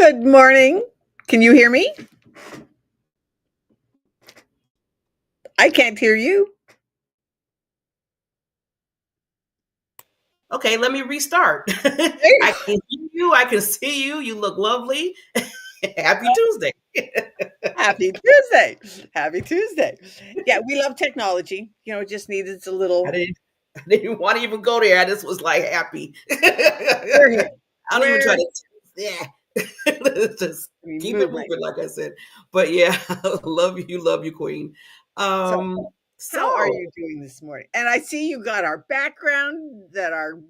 Good morning. Can you hear me? I can't hear you. Okay, let me restart. I can hear you. I can see you. You look lovely. Happy Tuesday. Happy Tuesday. Happy Tuesday. Yeah, we love technology. It just needed a I little. didn't, I didn't want to even go there. I just was like happy. We're here. I don't even try We're to, yeah. Let's just we keep it move right. moving, like I said. But yeah, love you, Queen. So, Um, how are so you doing this morning? And I see you got our background that our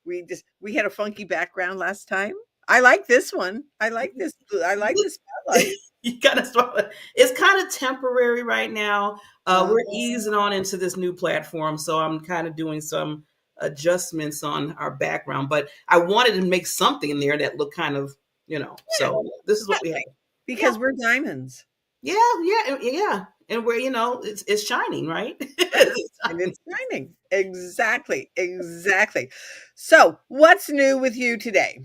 we had a funky background last time. I like this one. I like this. I like the spotlight. you gotta start. It's kind of temporary right now. Uh, We're easing on into this new platform, so I'm kind of doing some adjustments on our background. But I wanted to make something in there that looked kind of, yeah, So this is what we have. Yeah, because we're diamonds. yeah, and we're it's shining, right? Right. And it's shining. Exactly. Exactly. So, what's new with you today?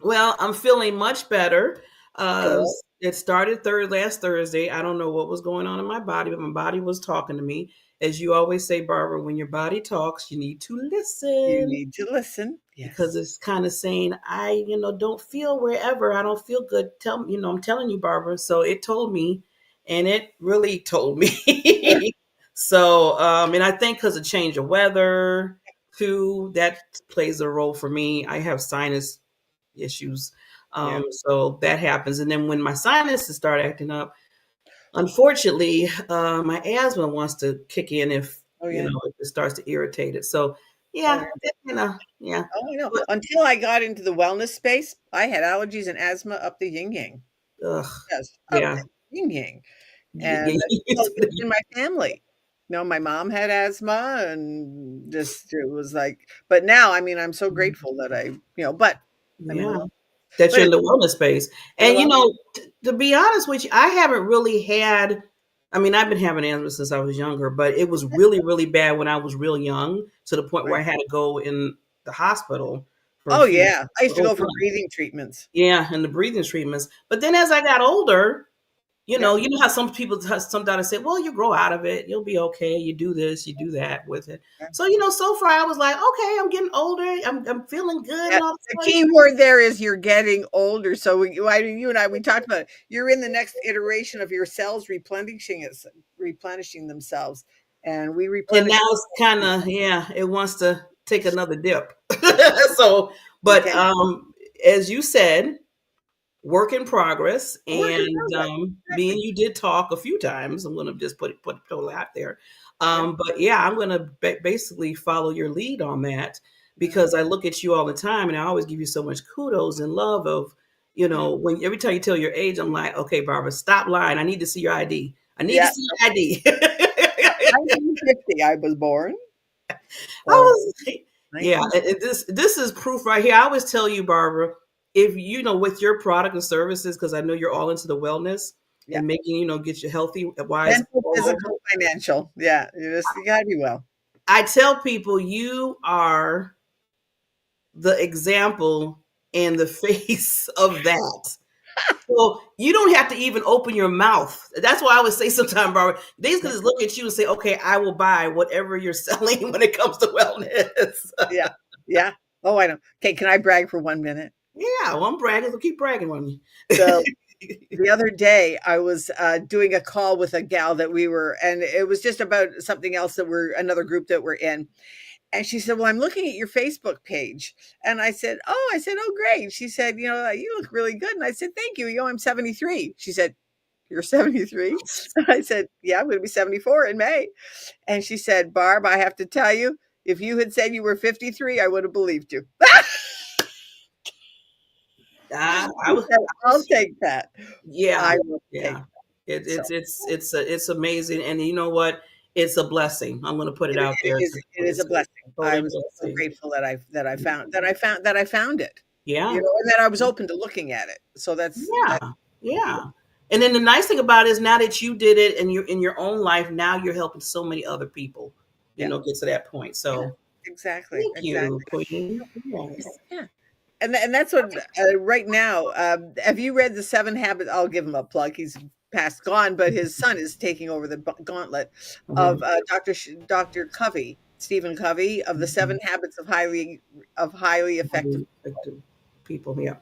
Well, I'm feeling much better. Uh, Good. it started last Thursday. I don't know what was going on in my body, but my body was talking to me. As you always say, Barbara, when your body talks, you need to You listen need to listen. because Yes. it's kind of saying, don't feel wherever. I don't feel good. I'm telling you, Barbara. So it told me, and it really told me. So, and I think because of change of weather too, that plays a role for me. I have sinus issues. Yeah. So that happens. And then when my sinuses start acting up, unfortunately, my asthma wants to kick in Oh yeah. if it starts to irritate it. So Oh yeah, yeah. yeah. Oh, I know. But, Until I got into the wellness space, I had allergies and asthma up the yin yang. ugh, Yes, up yeah. the yin yang. And Yeah, it's in my family. My mom had asthma and just it was like, but now, I mean, I'm so grateful that but I'm in the yeah. well, That but you're in it's the wellness space. in the And wellness. to be honest with you, I haven't really had I mean, I've been having asthma since I was younger, but it was really, really bad when I was real young to the point where I Right. had to go in the hospital for a Oh, few yeah. I used to whole go for months. breathing treatments. Yeah, and the breathing treatments. But then as I got older, Yep. you know how some doctors say, well, you grow out of it, you'll be okay. You do this, you do that with it. Yeah. So, so far I was like, okay, I'm getting older, I'm feeling good Yeah, and all of the a sudden, key word there is you're getting older. So you and I, we talked about it. You're in the next iteration of your cells replenishing themselves, and we and replenish now it's kind of, yeah, it wants to take another dip. So, but okay. as you said, work in progress, Work in and progress. me and Exactly. you did talk a few times. I'm going to just put it totally out there. Yeah. But yeah, I'm going to basically follow your lead on that Yeah. because I look at you all the time, and I always give you so much kudos and love of, Yeah. when every time you tell your age, I'm like, okay, Barbara, stop lying. I need to see your ID. I need to Yeah. see your ID. 1950, I was born. I So was, yeah, 19. this is proof right here. I always tell you, Barbara, if with your product and services, because I know you're all into the wellness Yeah. and making get you healthy wise Mental, all over. physical, financial. Yeah. You gotta be well. I tell people you are the example and the face of that. So you don't have to even open your mouth. That's why I would say sometimes, Barbara, they just Yeah. just look at you and say, okay, I will buy whatever you're selling when it comes to wellness. Yeah. Yeah. Oh, I know. Okay, can I brag for 1 minute? Yeah, well, I'm bragging, so keep bragging on me. So the other day I was doing a call with a gal that and it was just about something else that we're another group that we're in. And she said, well, I'm looking at your Facebook page. And I said, oh, great. She said, you look really good. And I said, thank you. I'm 73. She said, you're 73. I said, yeah, I'm going to be 74 in May. And she said, Barb, I have to tell you, if you had said you were 53, I would have believed you. I She was, said, I'll take that. yeah, I will take yeah. that. It, So it's amazing, and you know what? It's a blessing. I'm going to put it out there. it is a blessing. I Totally was so blessing. grateful that I found it, Yeah, and that I was open to looking at it. So that yeah, yeah. And then the nice thing about it is now that you did it and you're in your own life, now you're helping so many other people. yeah, Get to that point. yeah, So exactly, thank you, exactly. Queen. Yes. Yeah. and that's what right now. Have you read the Seven Habits? I'll give him a plug. He's past gone, but his son is taking over the gauntlet Uh-huh. of Dr. Covey, Stephen Covey, of the Seven Mhm. Habits of highly effective. Highly effective people. Yeah.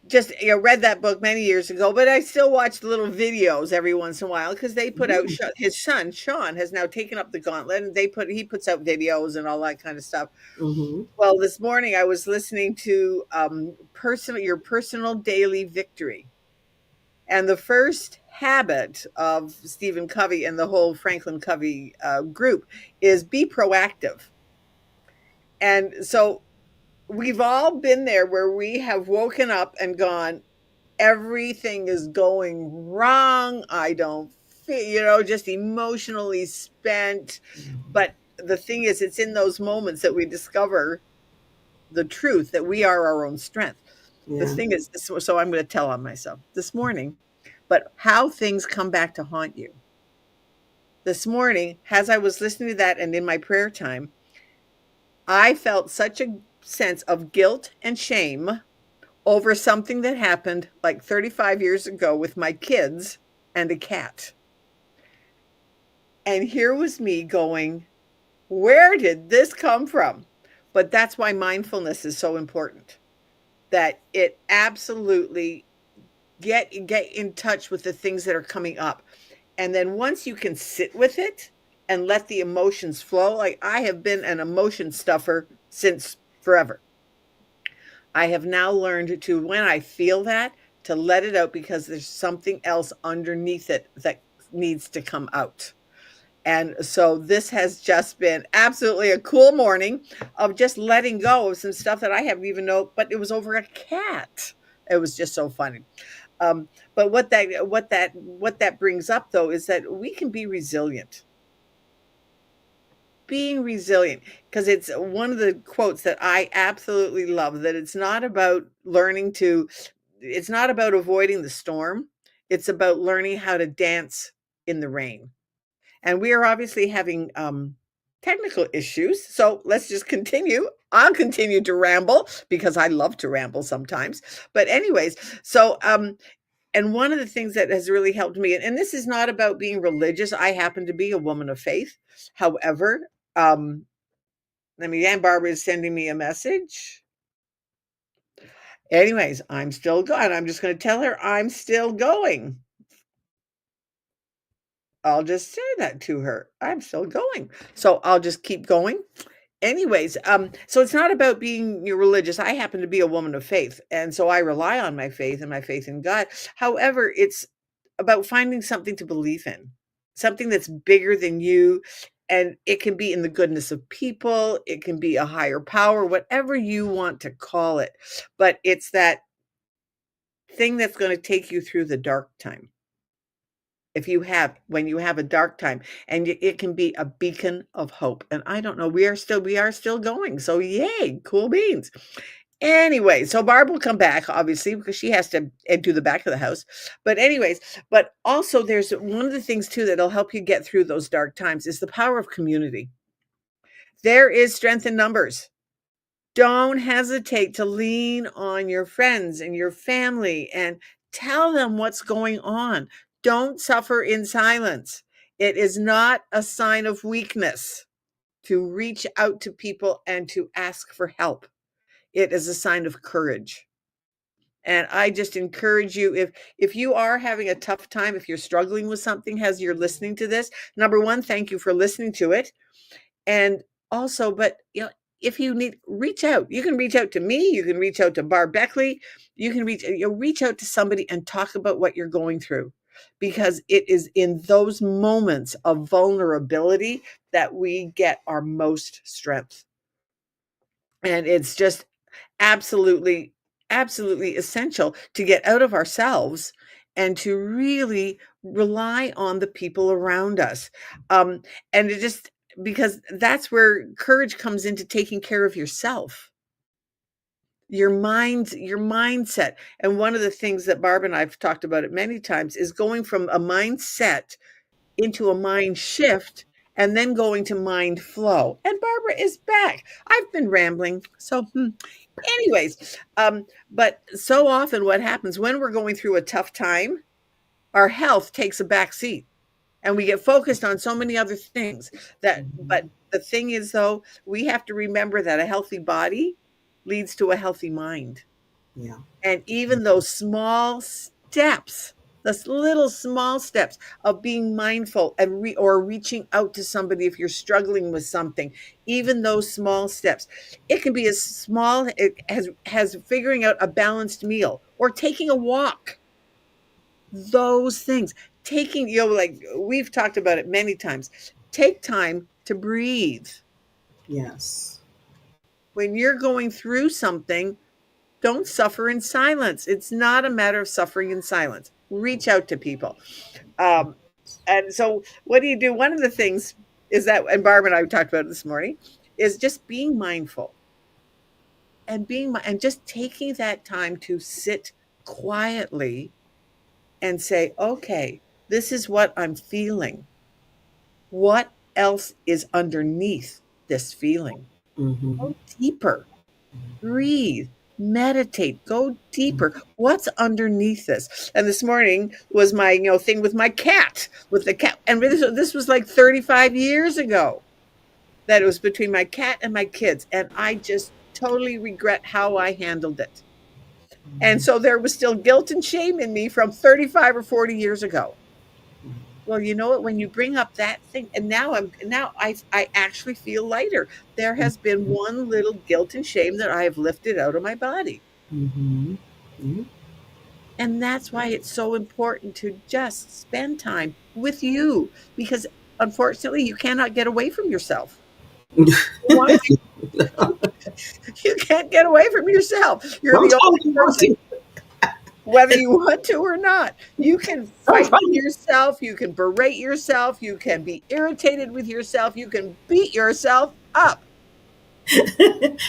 Just read that book many years ago, but I still watch little videos every once in a while because they put out Mm-hmm. his son Sean has now taken up the gauntlet, and he puts out videos and all that kind of stuff. Mm-hmm. Well, this morning I was listening to your personal daily victory, and the first habit of Stephen Covey and the whole Franklin Covey group is be proactive. And so we've all been there where we have woken up and gone, everything is going wrong. I don't feel, just emotionally spent. But the thing is, it's in those moments that we discover the truth that we are our own strength. The Yeah. thing is, so I'm going to tell on myself this morning, but how things come back to haunt you. This morning, as I was listening to that and in my prayer time, I felt such a sense of guilt and shame over something that happened like 35 years ago with my kids and a cat. And here was me going, where did this come from? But that's why mindfulness is so important. That it absolutely get in touch with the things that are coming up. And then once you can sit with it and let the emotions flow, like I have been an emotion stuffer since forever. I have now learned to, when I feel that, to let it out because there's something else underneath it that needs to come out. And so this has just been absolutely a cool morning of just letting go of some stuff that I haven't even known, but it was over a cat. It was just so funny. But what that brings up though is that we can be resilient. Being resilient, because it's one of the quotes that I absolutely love, that it's not about avoiding the storm. It's about learning how to dance in the rain. And we are obviously having technical issues. So let's just continue. I'll continue to ramble because I love to ramble sometimes. But, anyways, so, and one of the things that has really helped me, and this is not about being religious. I happen to be a woman of faith. However, let me, Aunt Barbara is sending me a message. Anyways, I'm still going. I'm just going to tell her I'm still going. I'll just say that to her. I'm still going. So I'll just keep going. Anyways, so it's not about being religious. I happen to be a woman of faith, and so I rely on my faith and my faith in God. However, it's about finding something to believe in, something that's bigger than you, and it can be in the goodness of people, it can be a higher power, whatever you want to call it. But it's that thing that's going to take you through the dark time. When you have a dark time, and it can be a beacon of hope. And I don't know, we are still going. So yay, cool beans. Anyway, so Barb will come back, obviously, because she has to do the back of the house. But anyways, but also there's one of the things too that'll help you get through those dark times is the power of community. There is strength in numbers. Don't hesitate to lean on your friends and your family and tell them what's going on. Don't suffer in silence. It is not a sign of weakness to reach out to people and to ask for help. It is a sign of courage. And I just encourage you, if you are having a tough time, if you're struggling with something as you're listening to this, number one, thank you for listening to it. And also, but if you need, reach out. You can reach out to me. You can reach out to Barb Beckley. You can reach out to somebody and talk about what you're going through, because it is in those moments of vulnerability that we get our most strength. And it's just absolutely, absolutely essential to get out of ourselves and to really rely on the people around us. And it just, because that's where courage comes into taking care of yourself, your mindset. And one of the things that Barb and I've talked about it many times is going from a mindset into a mind shift and then going to mind flow. And Barbara is back. I've been rambling. So, anyways, but so often what happens when we're going through a tough time, our health takes a back seat and we get focused on so many other things that, but Mhm. the thing is though, we have to remember that a healthy body leads to a healthy mind. Yeah. And even those small steps, those little small steps of being mindful and or reaching out to somebody if you're struggling with something, even those small steps, it can be as small as figuring out a balanced meal or taking a walk. Those things, taking, like we've talked about it many times, take time to breathe. Yes. When you're going through something, don't suffer in silence. It's not a matter of suffering in silence. Reach out to people. Um, and so, what do you do? One of the things is that, and Barbara and I talked about it this morning, is just being mindful and and just taking that time to sit quietly and say, okay, this is what I'm feeling. What else is underneath this feeling? Mm-hmm. Go deeper. Breathe, meditate, go deeper. What's underneath this? And this morning was my, thing with my cat, with the cat. And this was like 35 years ago that it was between my cat and my kids. And I just totally regret how I handled it. And so there was still guilt and shame in me from 35 or 40 years ago. Well, you know what? When you bring up that thing, and now I actually feel lighter. There has been one little guilt and shame that I have lifted out of my body. Mm-hmm. Mm-hmm. And that's why it's so important to just spend time with you, because unfortunately you cannot get away from yourself. You want to, you can't get away from yourself. You're the Sometimes only you want person, to. whether you want to or not. You can fight with Sometimes. yourself, you can berate yourself, you can be irritated with yourself, you can beat yourself up, which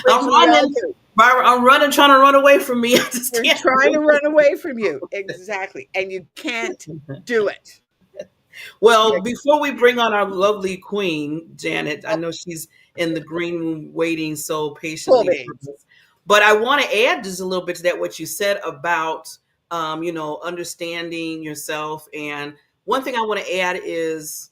I'm we all running. do. Barbara, I'm running, trying to run away from me. I just You're can't trying do to run away from you. Exactly. And you can't it. do it. Well, Yeah, before we bring on our lovely queen, Janet, I know she's in the green room waiting so cool patiently for beans. us. But I want to add just a little bit to that, what you said about, understanding yourself. And one thing I want to add is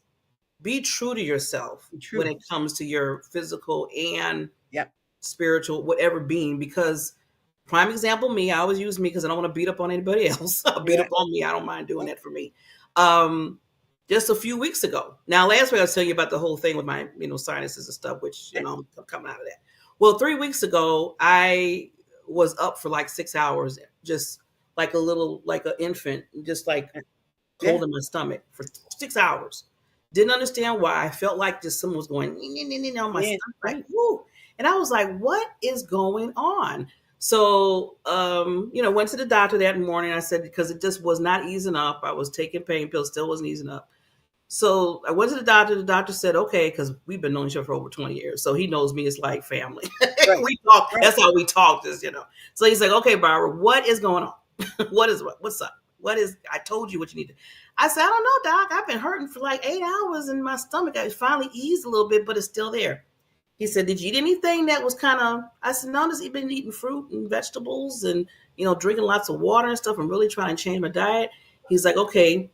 be true to yourself when True. it comes to your physical and Yep. spiritual, whatever being, because prime example, me, I always use me because I don't want to beat up on anybody else. I'll beat Yeah. up on me. I don't mind doing that for me. Um, just a few weeks ago. Now, last week I was telling you about the whole thing with my, sinuses and stuff, which, I'm coming out of that. Well, 3 weeks ago, I was up for like 6 hours, just like a little, like an infant, just like Yeah. cold in my stomach for 6 hours. Didn't understand why. I felt like just someone was going on my Yeah. stomach, like, Right. whoo. And I was like, what is going on? So, went to the doctor that morning. I said, because it just was not easing up. I was taking pain pills, still wasn't easing up. So I went to the doctor. The doctor said, okay, because we've been knowing each other for over 20 years. So he knows me as like family. Right. We talk. Right. That's how we talk this. So he's like, okay, Barbara, what is going on? What's up? What is, I told you what you need to. I said, I don't know, doc. I've been hurting for like 8 hours in my stomach. I finally eased a little bit, but it's still there. He said, did you eat anything that was kind of, I said, no, I've been eating fruit and vegetables and, drinking lots of water and stuff and really trying to change my diet. He's like, okay,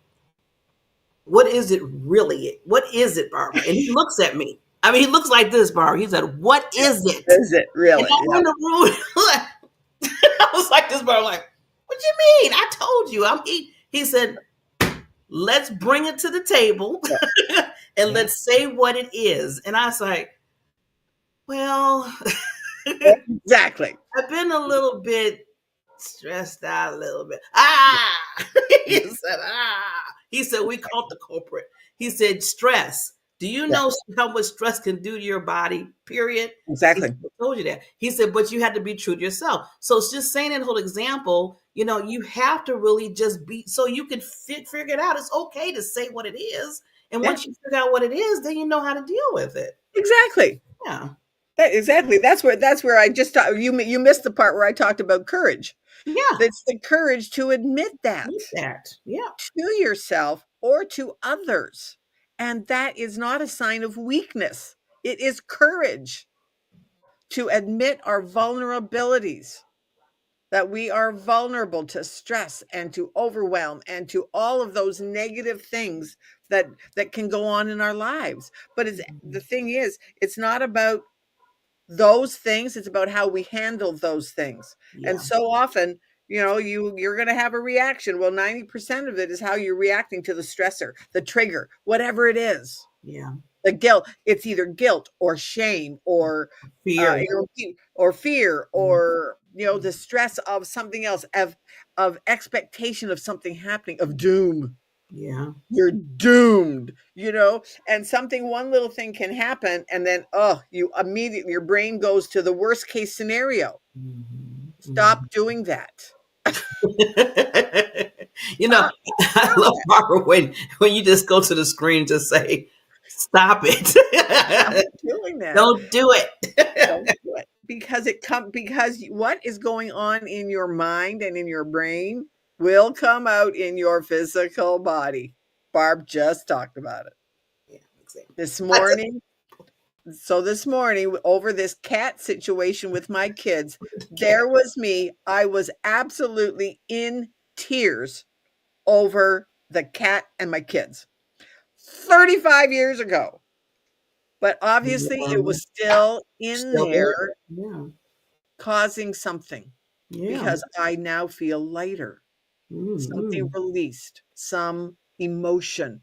what is it really? What is it, Barbara? And he looks at me. I mean, he looks like this, Barbara. He said, what is it? Is it And really? I'm Yep. in the room. I was like this, Barbara, like, what you mean? I told you I'm eating. He said, let's bring it to the table Yeah. and Yeah. let's say what it is. And I was like, well, Exactly. I've been a little bit stressed out a little bit. He said, He said, we caught the culprit. He said, stress. Do you Yeah. know how much stress can do to your body? Period. He Exactly. said, I told you that. He said, but you have to be true to yourself. So it's just saying that whole example, you have to really just be, so you can figure it out. It's okay to say what it is. And Yeah. once you figure out what it is, then you know how to deal with it. Exactly. Yeah. Exactly. That's where I just you missed the part where I talked about courage. Yeah. It's the courage to admit that Need that. Yeah. to yourself or to others. And that is not a sign of weakness. It is courage to admit our vulnerabilities, that we are vulnerable to stress and to overwhelm and to all of those negative things that can go on in our lives. But the thing is, it's not about those things, it's about how we handle those things. And Yeah. so often, you're going to have a reaction. Well, 90% of it is how you're reacting to the stressor, the trigger, whatever it is. Yeah. The guilt, it's either guilt or shame or Fear. or fear, Mhm. or the stress of something else, of expectation of something happening, of doom. Yeah. You're doomed, and one little thing can happen, and then you immediately, your brain goes to the worst case scenario. Mhm. Stop doing that. You know, Stop, I stop love that. Barbara when you just go to the screen and just say, "Stop Stop it! doing that. Don't do it." Don't do it, because what is going on in your mind and in your brain will come out in your physical body. Barb just talked about it Yeah, exactly. this I morning. So this morning, over this cat situation with my kids, can't. there was me. I was absolutely in tears over the cat and my kids 35 years ago. But obviously, it was still in Still there. there Yeah. causing something, Yeah. because I now feel lighter, something Mm-hmm. released, some emotion,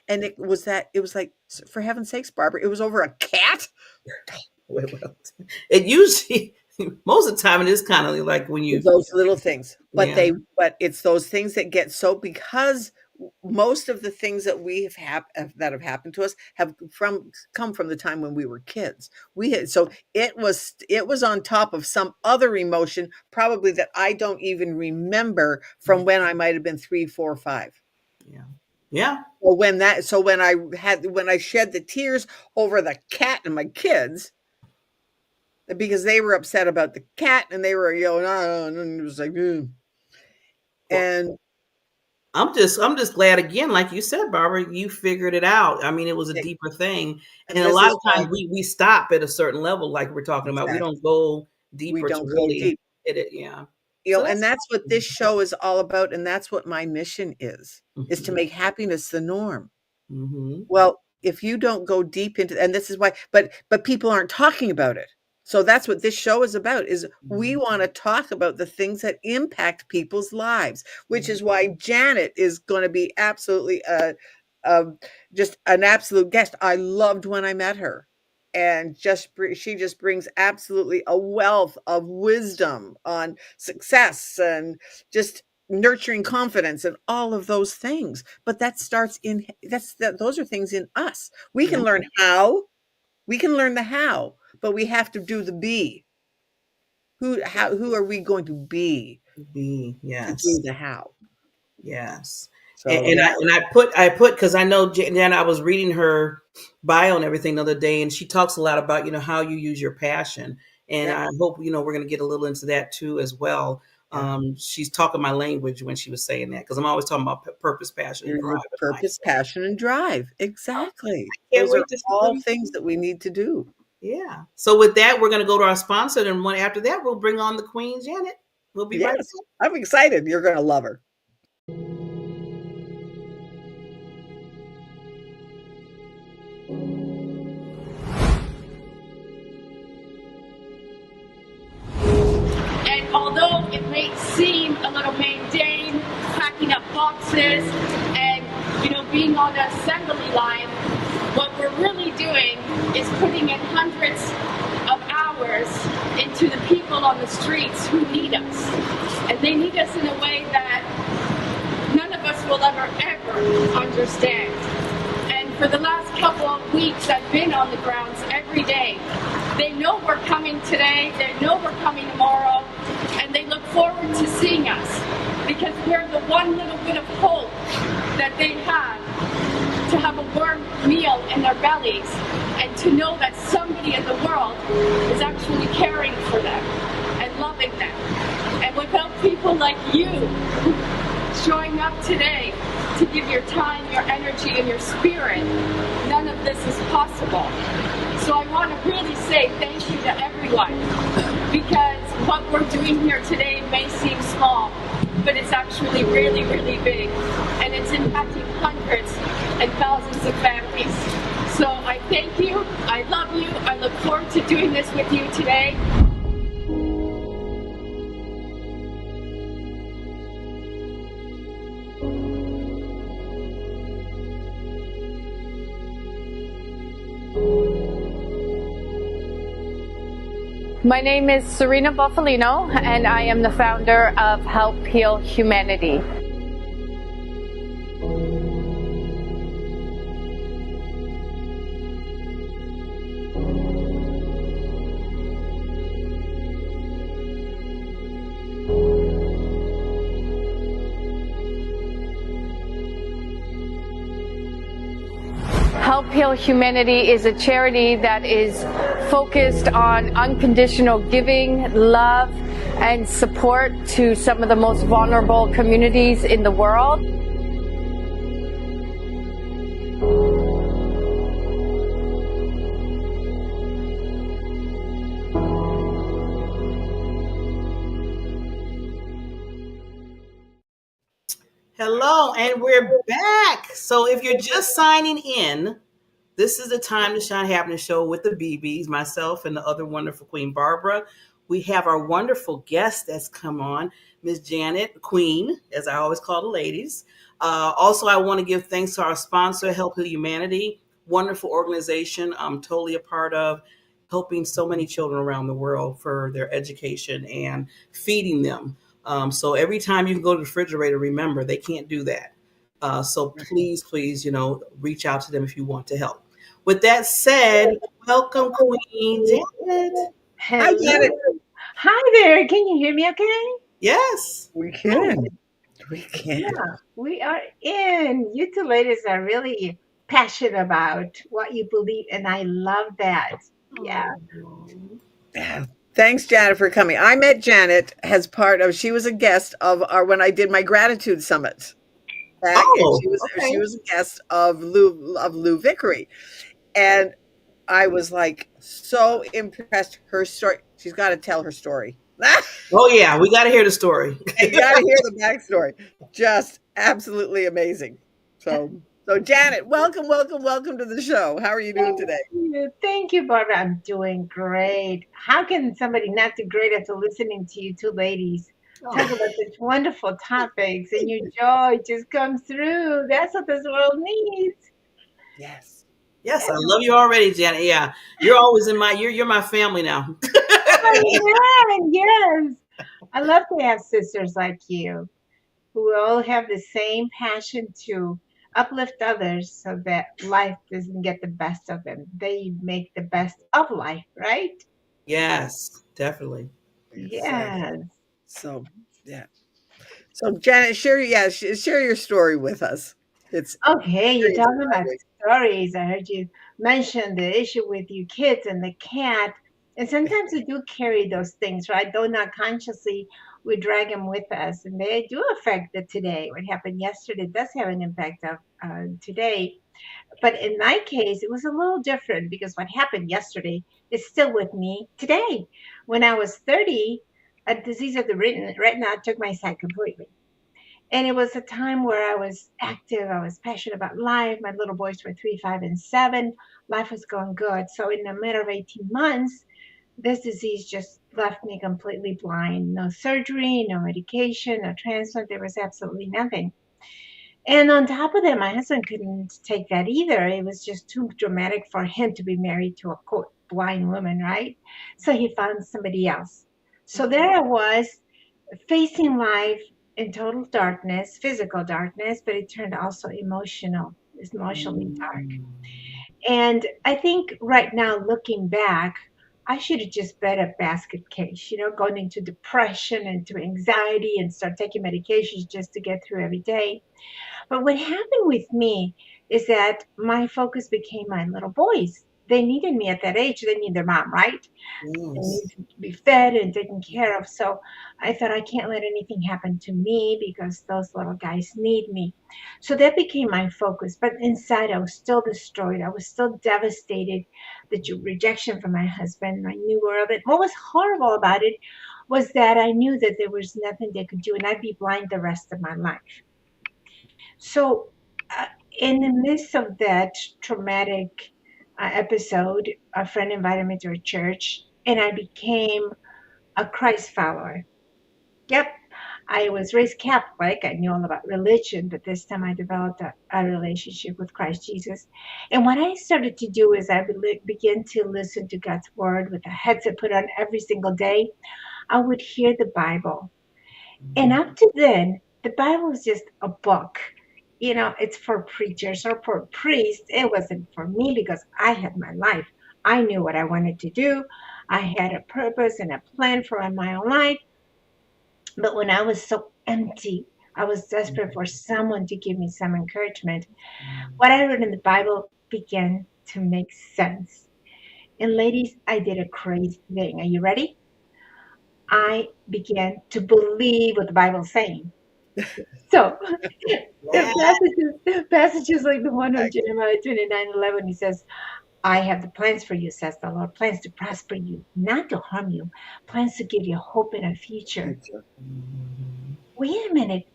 and it was like, for heaven's sakes, Barbara, it was over a cat. Well, it usually most of the time it is kind of like when you, Those little things, but yeah, but it's those things that get so, because most of the things that that have happened to us have come from the time when we were kids. So it was on top of some other emotion, probably, that I don't even remember, from when I might have been 3, 4, 5. yeah, yeah, When I shed the tears over the cat and my kids, because they were upset about the cat, and they were yelling, "Oh," and it was like, "Ugh." well, And I'm just glad, again, like you said, Barbara, you figured it out. I mean, it was a e deeper thing, and and a this lot is of why, times we stop at a certain level, like we're talking about. We exactly, don't go we deeper to don't go really deep. hit it. Yeah. So And that's that's what this show is all about, and that's what my mission is to mhm, make happiness the norm. mhm, Well, if you don't go deep into, and this is why, but people aren't talking about it. So that's what this show is about, is we mhm, want to talk about the things that impact people's lives, which mhm. is why Janet is going to be absolutely a just an absolute guest. I loved when I met her, and she just brings absolutely a wealth of wisdom on success, and just nurturing confidence, and all of those things. But that starts in those are things in us. We Yeah, can learn how, we can learn the how, but we have to do the be. Who are we going to be be to do yes. the how? Yes. And, So and yeah, I put because I know Jan, I was reading her bio and everything the other day, and she talks a lot about how you use your passion, and yeah, I hope we're going to get a little into that too as well. yeah. She's talking my language when she was saying that, because I'm always talking about purpose, passion, and drive Your in life. purpose, So passion, and drive. I Exactly. can't Those are wait to see what all you things that we need to do. yeah. So with that, we're going to go to our sponsor, and after that, we'll bring on the Queen Janet. We'll be right Yes, I'm excited. You're going to love her. And although it may seem a little mundane, packing up boxes and being on the assembly line, what we're really doing is putting in hundreds of hours into the people on the streets who need us. And they need us in a way that none of us will ever understand. And for the last couple of weeks, I've been on the grounds every day. They know we're coming today, they know we're coming tomorrow, and they look forward to seeing us, because we're the one little bit of hope that they have, to have a warm meal in their bellies, and to know that somebody in the world is actually caring for them and loving them. And without people like you showing up today to give your time, your energy, and your spirit, none of this is possible. So I want to really say thank you to everyone, because what we're doing here today may seem small, but it's actually really, really big, and it's impacting hundreds and thousands of families. So I thank you, I love you, I look forward to doing this with you today. My name is Serena Buffalino, and I am the founder of Help Heal Humanity. Help Heal Humanity is a charity that is focused on unconditional giving, love, and support to some of the most vulnerable communities in the world. Hello, and we're back. So if you're just signing in, this is the Time to Shine Happiness Show with the BBs, myself and the other wonderful Queen Barbara. We have our wonderful guest that's come on, Miss Janet, Queen, as I always call the ladies. Also, I want to give thanks to our sponsor, Help Heal Humanity, wonderful organization I'm totally a part of, helping so many children around the world for their education and feeding them. So every time you go to the refrigerator, remember, they can't do that. So please, reach out to them if you want to help. With that said, welcome, Queen Janet. Hi, Janet. Hi there. Can you hear me okay? Yes. We can. We can. Yeah, we are in. You two ladies are really passionate about what you believe, and I love that. Yeah. Yeah. Thanks, Janet, for coming. I met Janet as part of, she was a guest of our, when I did my gratitude summit. Back, and she was a guest of Lou Vickery. And I was like so impressed. Her story, she's got to tell her story. Oh yeah, we got to hear the story. You got to hear the backstory. Just absolutely amazing. So Janet, welcome to the show. How are you doing today? Thank you, Barbara. I'm doing great. How can somebody not do great after listening to you two ladies talk about such wonderful topics, and your joy just comes through? That's what this world needs. Yes. Yes, I love you already, Janet. Yeah, you're always in my you're my family now. Yes. I love to have sisters like you who all have the same passion to uplift others so that life doesn't get the best of them. They make the best of life, right? Yes, definitely. Yes. So yeah. So Janet, share your story with us. It's Okay, you're talking about stories. I heard you mention the issue with your kids and the cat. And sometimes we do carry those things, right? Though not consciously, we drag them with us. And they do affect the today. What happened yesterday does have an impact of today. But in my case, it was a little different because what happened yesterday is still with me today. When I was 30, a disease of the retina took my sight completely. And it was a time where I was active. I was passionate about life. My little boys were 3, 5, and 7. Life was going good. So in a matter of 18 months, this disease just left me completely blind. No surgery, no medication, no transplant. There was absolutely nothing. And on top of that, my husband couldn't take that either. It was just too dramatic for him to be married to a quote blind woman, right? So he found somebody else. So there I was facing life in total darkness, physical darkness, but it turned also emotionally dark. And I think right now, looking back, I should have just bet a basket case, going into depression and to anxiety and start taking medications just to get through every day. But what happened with me is that my focus became my little boys. they needed me at that age. They need their mom, right? They Yes. need to be fed and taken care of. So I thought I can't let anything happen to me because those little guys need me. So that became my focus. But inside, I was still destroyed. I was still devastated. The rejection from my husband, I knew all of it. What was horrible about it was that I knew that there was nothing they could do, and I'd be blind the rest of my life. So, uh, in the midst of that traumatic episode, a friend invited me to a church, and I became a Christ follower. Yep, I was raised Catholic. I knew all about religion, but this time I developed a relationship with Christ Jesus. And what I started to do is I began to listen to God's word with a headset put on every single day. I would hear the Bible. And up to then, the Bible was just a book. You know, it's for preachers or for priests. It wasn't for me because I had my life. I knew what I wanted to do. I had a purpose and a plan for my own life. But when I was so empty, I was desperate for someone to give me some encouragement. What I read in the Bible began to make sense. And ladies, I did a crazy thing. Are you ready? I began to believe what the Bible's saying. So Yeah. passages like the one on Jeremiah 29:11, he says, I have the plans for you, says the Lord, plans to prosper you, not to harm you, plans to give you hope in a future. Wait a minute.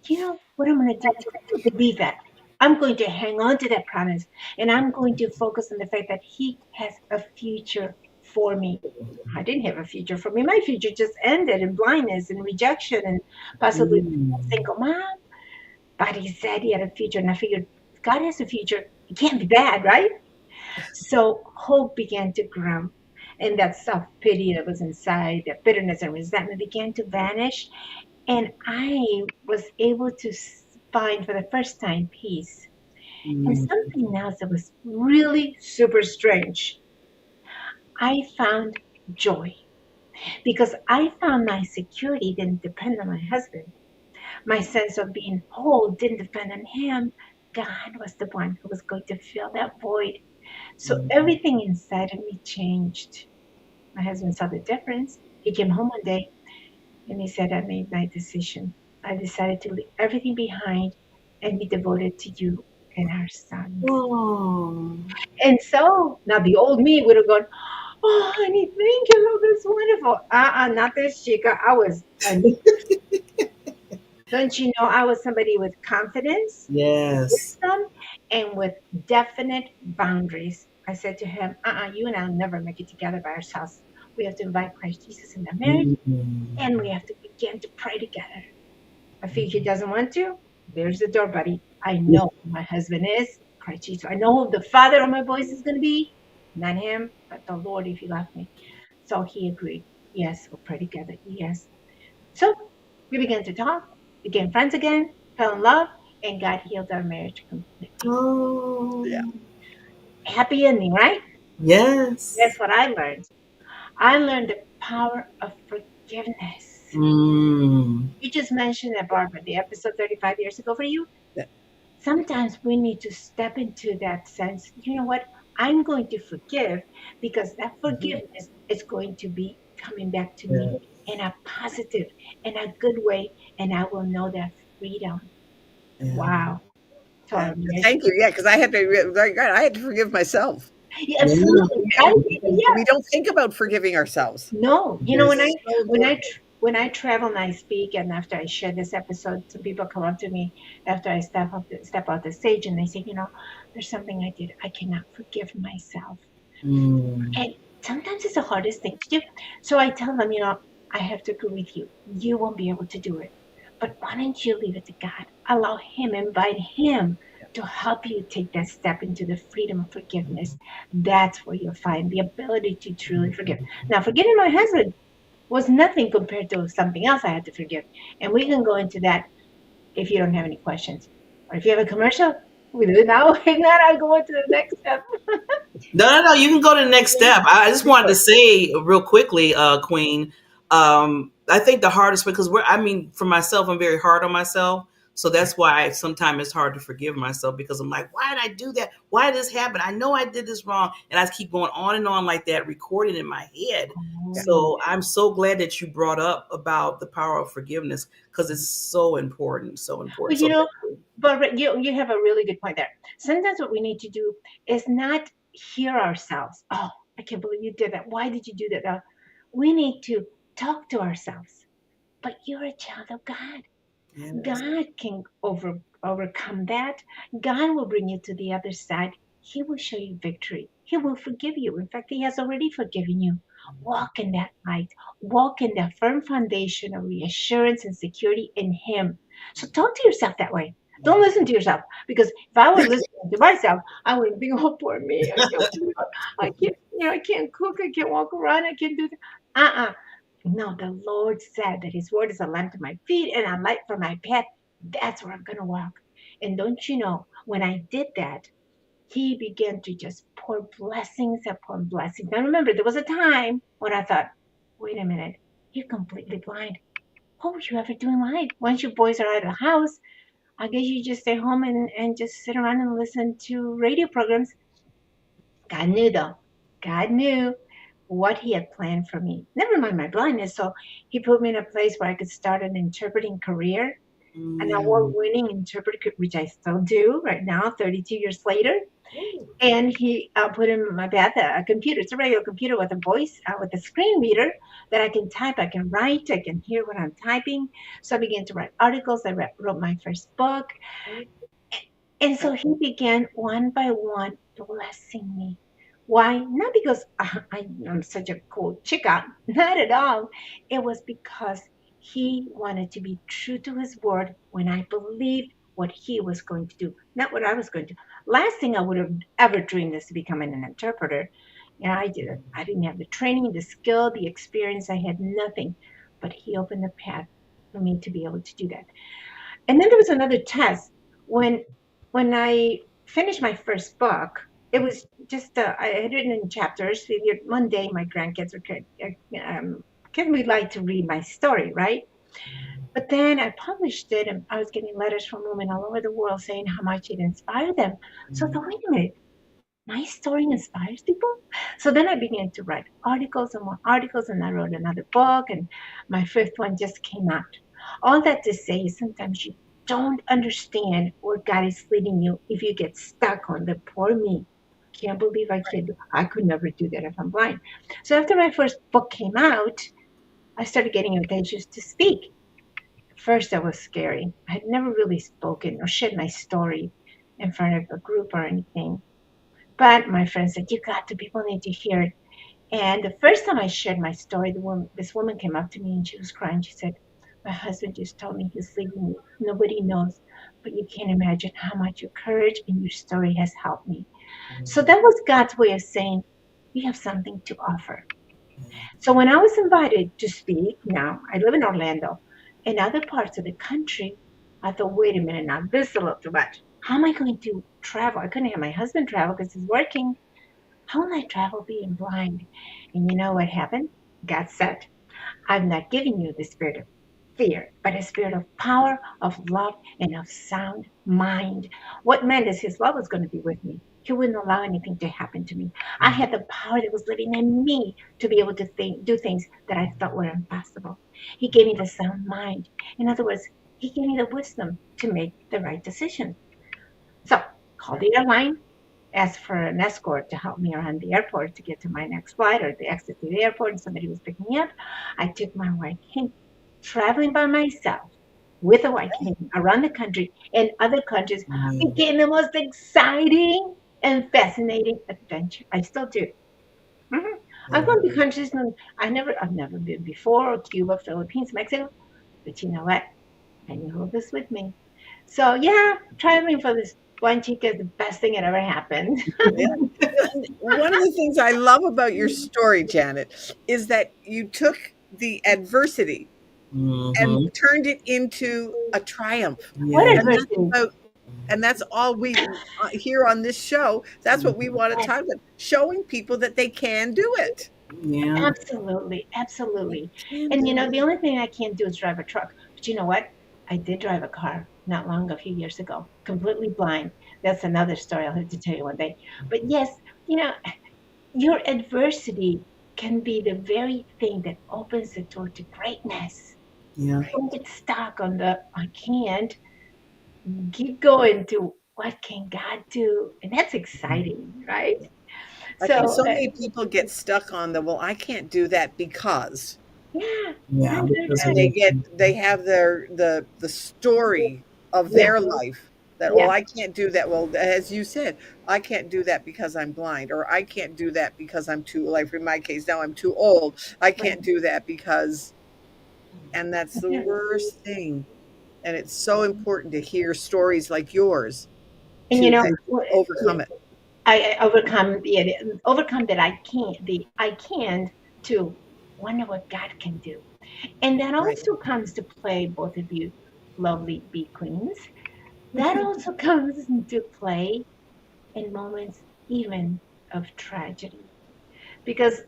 You know what I'm going to do to believe that? I'm going to hang on to that promise, and I'm going to focus on the fact that He has a future for me. I didn't have a future for me. My future just ended in blindness and rejection and possibly a single mom. But He said He had a future, and I figured God has a future. It can't be bad, right? So hope began to grow. And that self pity that was inside, that bitterness and resentment began to vanish. And I was able to find for the first time peace. And something else that was really super strange. I found joy because I found my security didn't depend on my husband. My sense of being whole didn't depend on him. God was the one who was going to fill that void. So everything inside of me changed. My husband saw the difference. He came home one day and he said, I made my decision. I decided to leave everything behind and be devoted to you and our sons. Oh. And so now the old me would have gone, oh, honey, thank you. Oh, that's wonderful. Not this chica. I was, don't you know, I was somebody with confidence, Yes. wisdom, and with definite boundaries. I said to him, you and I'll never make it together by ourselves. We have to invite Christ Jesus in the marriage, and we have to begin to pray together. I feel he doesn't want to. There's the door, buddy. I know who my husband is, Christ Jesus. I know who the father of my boys is going to be. Not him, but the Lord if he loved me. So he agreed. Yes, we'll pray together. Yes. So we began to talk, became friends again, fell in love, and God healed our marriage completely. Oh. Yeah. Happy ending, right? Yes. That's what I learned. I learned the power of forgiveness. Mm. You just mentioned that, Barbara, the episode 35 years ago for you. Yeah. Sometimes we need to step into that sense. You know what? I'm going to forgive because that forgiveness is going to be coming back to me Yeah. in a positive, in a good way, and I will know that freedom. Yeah. Wow. So Yeah. Thank you. Yeah, because I had to. Right, I had to forgive myself. yeah, Yeah. absolutely. Right? We don't think about forgiving ourselves. No, you know Yes. So important. when I travel and I speak, and after I share this episode, some people come up to me after I step out the stage, and they say, you know, there's something I did. I cannot forgive myself, Mm. and sometimes it's the hardest thing to do. So I tell them, you know, I have to agree with you. You won't be able to do it, but why don't you leave it to God? Allow Him, invite Him to help you take that step into the freedom of forgiveness. That's where you'll find the ability to truly forgive. Now, forgiving my husband was nothing compared to something else I had to forgive. And we can go into that if you don't have any questions. Or if you have a commercial, we do it now. If not, I'll go on to the next step. No. You can go to the next step. I just wanted to say real quickly, Queen. I think the hardest because for myself, I'm very hard on myself. So that's why sometimes it's hard to forgive myself, because I'm like, why did I do that? Why did this happen? I know I did this wrong. And I keep going on and on like that, recording in my head. Yeah. So I'm so glad that you brought up about the power of forgiveness, because it's so important, so But important. you So know, but you have a really good point there. Sometimes what we need to do is not hear ourselves. Oh, I can't believe you did that. Why did you do that? We need to talk to ourselves. But you're a child of God. yes. God can overcome that. God will bring you to the other side. He will show you victory. He will forgive you. In fact, He has already forgiven you. Walk in that light. Walk in that firm foundation of reassurance and security in Him. So talk to yourself that way. Don't listen to yourself, because if I were listening to myself, I would think, "Oh, poor me! I can't, I can't cook. I can't walk around. I can't do that." No, the Lord said that His word is a lamp to my feet and a light for my path. That's where I'm going to walk. And don't you know, when I did that, He began to just pour blessings upon blessings. Now remember, there was a time when I thought, wait a minute, you're completely blind. What were you ever doing live? Once your boys are out of the house, I guess you just stay home and just sit around and listen to radio programs. God knew, though. God knew what He had planned for me. Never mind my blindness. So He put me in a place where I could start an interpreting career, an Mm. award-winning interpreter, which I still do right now, 32 years later. And He put in my path a computer. It's a regular computer with a voice, with a screen reader that I can type, I can write, I can hear what I'm typing. So I began to write articles. I wrote my first book. And so He began one by one blessing me. Why? Not because I'm such a cool chica, not at all. It was because He wanted to be true to His word when I believed what He was going to do, not what I was going to. Last thing I would have ever dreamed is to become an interpreter. I didn't. I didn't have the training, the skill, the experience. I had nothing. But He opened the path for me to be able to do that. And then there was another test when I finished my first book. It was just I had written in chapters. One day my grandkids would like to read my story, right? But then I published it, and I was getting letters from women all over the world saying how much it inspired them. So I thought, wait a minute, my story inspires people. So then I began to write articles and more articles, and I wrote another book, and my fifth one just came out. All that to say is sometimes you don't understand where God is leading you if you get stuck on the poor me. Can't believe I could never do that if I'm blind. So after my first book came out, I started getting invitations to speak. At first, that was scary. I had never really spoken or shared my story in front of a group or anything. But my friend said, "You got to, people need to hear it." And the first time I shared my story, this woman came up to me and she was crying. She said, "My husband just told me he's leaving me. Nobody knows, but you can't imagine how much your courage and your story has helped me." So that was God's way of saying, "You have something to offer." So when I was invited to speak, now I live in Orlando, in other parts of the country, I thought, wait a minute, now this is a little too much. How am I going to travel? I couldn't have my husband travel because he's working. How will I travel being blind? And you know what happened? God said, "I've not given you the spirit of fear, but a spirit of power, of love, and of sound mind." What meant is His love was going to be with me. He wouldn't allow anything to happen to me. I had the power that was living in me to be able to do things that I thought were impossible. He gave me the sound mind. In other words, He gave me the wisdom to make the right decision. So, called the airline, asked for an escort to help me around the airport to get to my next flight or the exit to the airport, and somebody was picking me up. I took my white cane, traveling by myself with a white cane around the country and other countries became the most exciting and fascinating adventure. I still do. Mhm. I've gone to countries I've never been before, Cuba, Philippines, Mexico. But you know what? I know this with me. So yeah, traveling for this one chick is the best thing that ever happened. Yeah. One of the things I love about your story, Janet, is that you took the adversity and Mm-hmm. turned it into a triumph. What Yeah. And that's adversity? about and that's all we here on this show. That's what we want to Yes, talk about, showing people that they can do it. Yeah. absolutely, They absolutely. can And do the only thing I can't do is drive a truck. But you know what? I did drive a car not long, a few years ago, completely blind. That's another story I'll have to tell you one day. But yes, you know, your adversity can be the very thing that opens the door to greatness. Yeah. Right. Don't get stuck on the I can't. Keep going to what can God do, and that's exciting, right? I think So so many people get stuck on the, well, I can't do that because, yeah, Yeah. hundred Because and of times. they have the story of Yeah, their life that, well, yeah, I can't do that. Well, as you said, I can't do that because I'm blind, or I can't do that because I'm too, like in my case now, I'm too old. I right. can't do that because, and that's the Yeah. worst thing. And it's so important to hear stories like yours And to yeah, overcome it. I overcome overcome that I can't the I can to wonder what God can do. And that Right. also comes to play, both of you lovely bee queens. That also comes into play in moments even of tragedy. Because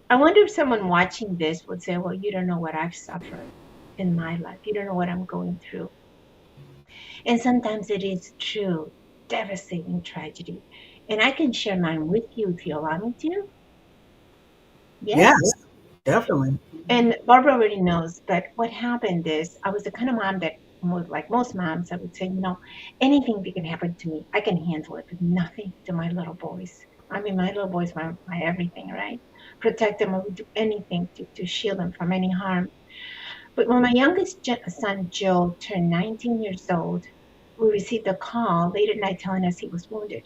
I wonder if someone watching this would say, well, you don't know what I've suffered in my life. You don't know what I'm going through. And sometimes it is true, devastating tragedy. And I can share mine with you if you allow me to. Yes. Yes, definitely. And Barbara already knows, but what happened is I was the kind of mom that, like most moms, I would say, anything that can happen to me, I can handle it, but nothing to my little boys. I mean, my little boys, my everything, right? Protect them. I would do anything to shield them from any harm. But when my youngest son, Joe, turned 19 years old, we received a call late at night telling us he was wounded.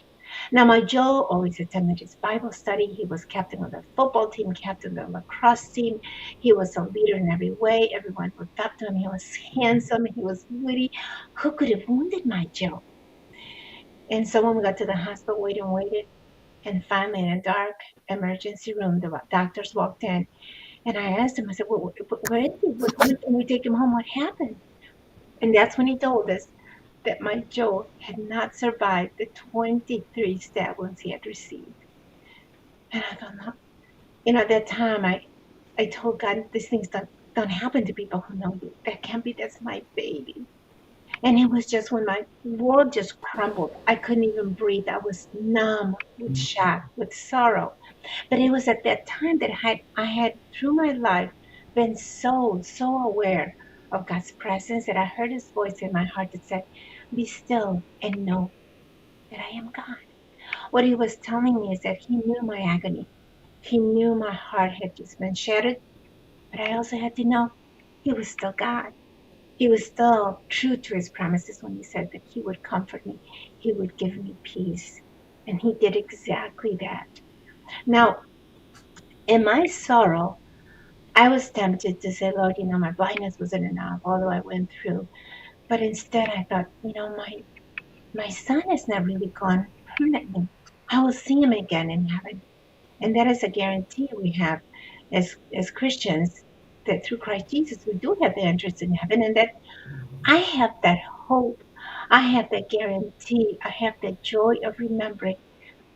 Now, my Joe always attended his Bible study. He was captain of the football team, captain of the lacrosse team. He was a leader in every way. Everyone looked up to him. He was handsome. He was witty. Who could have wounded my Joe? And so when we got to the hospital, waited. And finally, in a dark emergency room, the doctors walked in. And I asked him, I said, where is he? When can we take him home? What happened? And that's when he told us that my Joe had not survived the 23 stab wounds he had received. And I thought, no. At that time, I told God, these things don't happen to people who know you. That can't be, that's my baby. And it was just when my world just crumbled. I couldn't even breathe. I was numb with shock, with sorrow. But it was at that time that I had through my life been so aware of God's presence that I heard his voice in my heart that said, be still and know that I am God. What he was telling me is that he knew my agony. He knew my heart had just been shattered, but I also had to know he was still God. He was still true to his promises when he said that he would comfort me, he would give me peace. And he did exactly that. Now, in my sorrow, I was tempted to say, Lord, my blindness wasn't enough, although I went through. But instead, I thought, my son is not really gone permanently. I will see him again in heaven. And that is a guarantee we have as Christians, that through Christ Jesus, we do have the entrance in heaven, and that I have that hope. I have that guarantee. I have that joy of remembering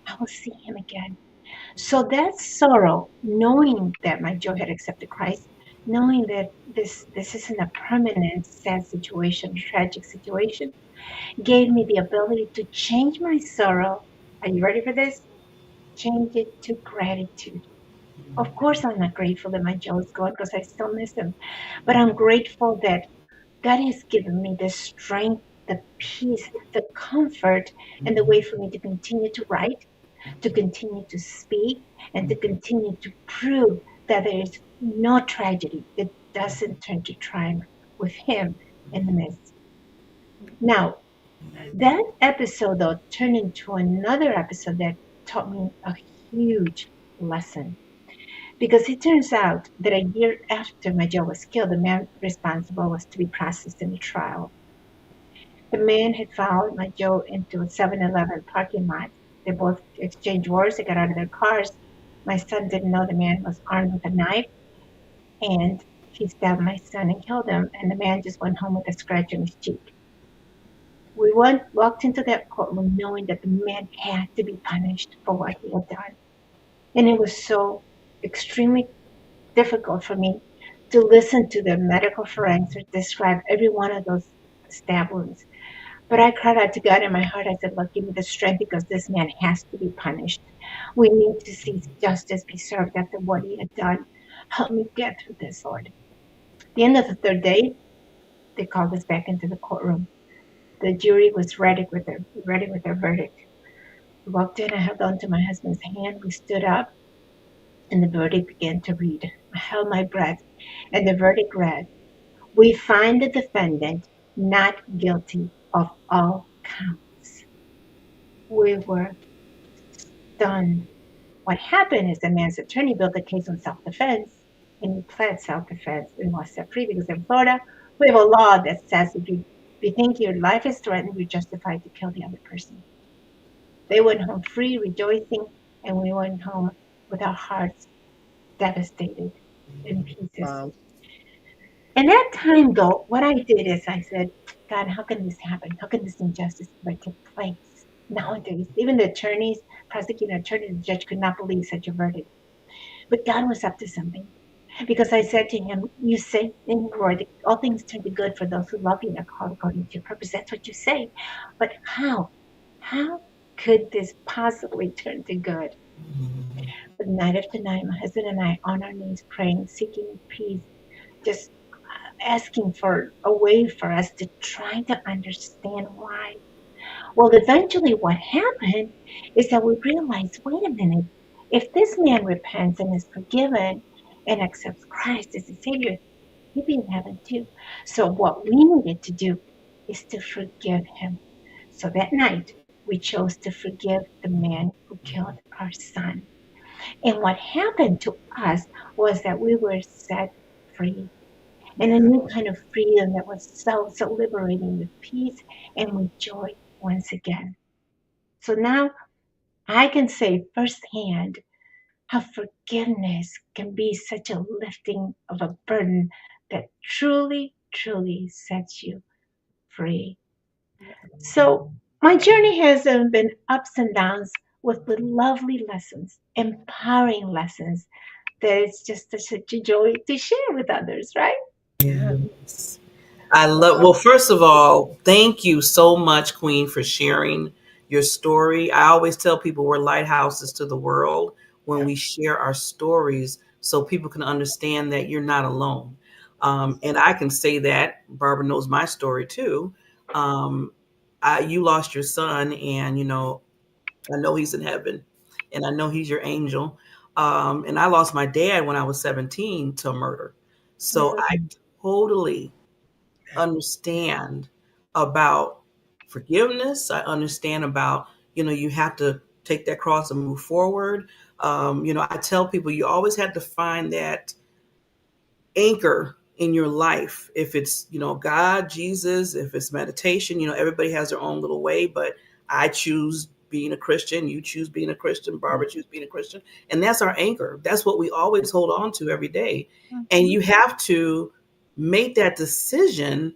I will see him again. So that sorrow, knowing that my Joe had accepted Christ, knowing that this isn't a permanent sad situation, tragic situation, gave me the ability to change my sorrow. Are you ready for this? Change it to gratitude. Of course, I'm not grateful that my Joe is gone because I still miss him, but I'm grateful that God has given me the strength, the peace, the comfort, and the way for me to continue to write, to continue to speak, and to continue to prove that there is no tragedy that doesn't turn to triumph with Him in the midst. Now, that episode, though, turned into another episode that taught me a huge lesson. Because it turns out that a year after my Joe was killed, the man responsible was to be processed in a trial. The man had followed my Joe into a 7-Eleven parking lot. They both exchanged words. They got out of their cars. My son didn't know the man was armed with a knife, and he stabbed my son and killed him. And the man just went home with a scratch on his cheek. We walked into that courtroom knowing that the man had to be punished for what he had done. And it was so extremely difficult for me to listen to the medical forensics describe every one of those stab wounds. But I cried out to God in my heart. I said, Lord, give me the strength because this man has to be punished. We need to see justice be served after what he had done. Help me get through this, Lord. At the end of the third day, they called us back into the courtroom. The jury was ready with their verdict. We walked in. I held on to my husband's hand. We stood up, and the verdict began to read. I held my breath, and the verdict read, "We find the defendant not guilty of all counts." We were stunned. What happened is the man's attorney built a case on self-defense, and he pled self-defense and was set free because in Florida we have a law that says if you think your life is threatened, you're justified to kill the other person. They went home free, rejoicing, and we went home with our hearts devastated in pieces. Wow. And that time, though, what I did is I said, God, how can this happen? How can this injustice ever take place? Nowadays, even the attorneys, prosecuting attorney, the judge could not believe such a verdict. But God was up to something. Because I said to him, you say in your word, all things turn to good for those who love you and are called according to your purpose. That's what you say. But how? How could this possibly turn to good? But night after night, my husband and I on our knees praying, seeking peace, just asking for a way for us to try to understand why. Well, eventually, what happened is that we realized wait a minute, if this man repents and is forgiven and accepts Christ as his Savior, he'd be in heaven too. So, what we needed to do is to forgive him. So, that night, we chose to forgive the man who killed our son. And what happened to us was that we were set free and a new kind of freedom that was so liberating with peace and with joy once again. So now I can say firsthand how forgiveness can be such a lifting of a burden that truly sets you free. So my journey has been ups and downs with lovely lessons, empowering lessons that it's just such a joy to share with others, right? Yes. I love, well, first of all, thank you so much, Queen, for sharing your story. I always tell people we're lighthouses to the world when we share our stories so people can understand that you're not alone. And I can say that Barbara knows my story too. Um, you lost your son, and I know he's in heaven, and I know he's your angel. And I lost my dad when I was 17 to murder. So Yeah. I totally understand about forgiveness. I understand about, you have to take that cross and move forward. I tell people you always have to find that anchor in your life. If it's, God, Jesus, if it's meditation, everybody has their own little way, but I choose being a Christian, you choose being a Christian, Barbara choose being a Christian. And that's our anchor. That's what we always hold on to every day. And you have to make that decision